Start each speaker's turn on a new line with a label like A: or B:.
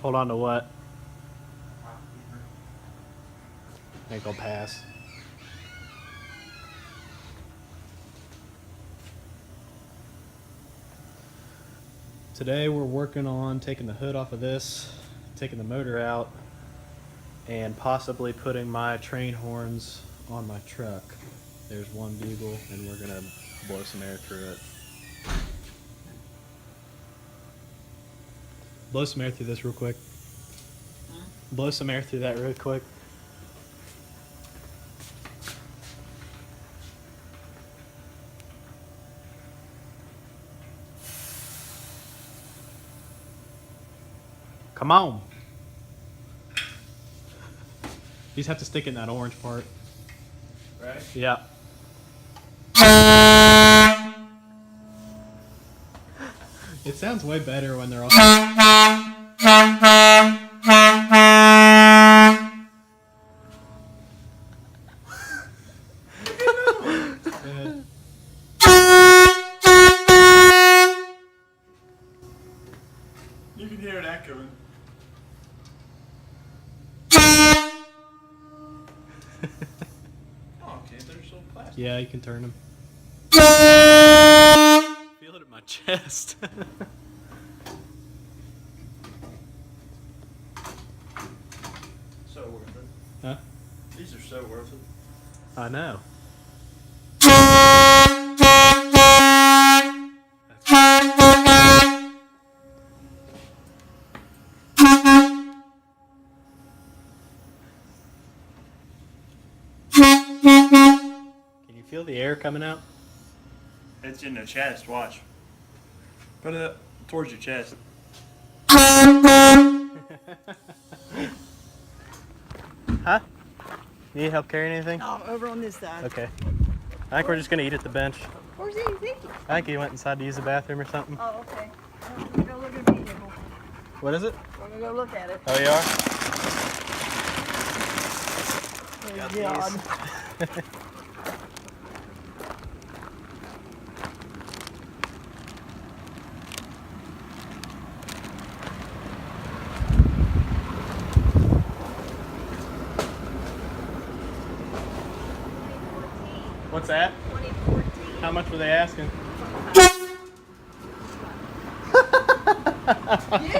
A: Hold on to what? Think I'll pass. Today we're working on taking the hood off of this, taking the motor out, and possibly putting my train horns on my truck. There's one bugle, and we're gonna blow some air through it. Blow some air through this real quick. Blow some air through that real quick. Come on. You just have to stick it in that orange part.
B: Right?
A: Yeah. It sounds way better when they're all.
B: You can hear it echoing. Oh, okay, they're so plastic.
A: Yeah, you can turn them. Feel it in my chest.
B: So worth it.
A: Huh?
B: These are so worth it.
A: I know. Can you feel the air coming out?
B: It's in the chest, watch. Put it up towards your chest.
A: Huh? Need help carrying anything?
C: No, over on this side.
A: Okay. I think we're just gonna eat at the bench.
C: Where's he?
A: I think he went inside to use the bathroom or something.
C: Oh, okay. Well, we're gonna go look at the vehicle.
A: What is it?
C: We're gonna go look at it.
A: Oh, you are?
C: Oh,
A: Got
C: God.
A: these. What's that?
C: 2014.
A: How much were they asking?
C: Yeah.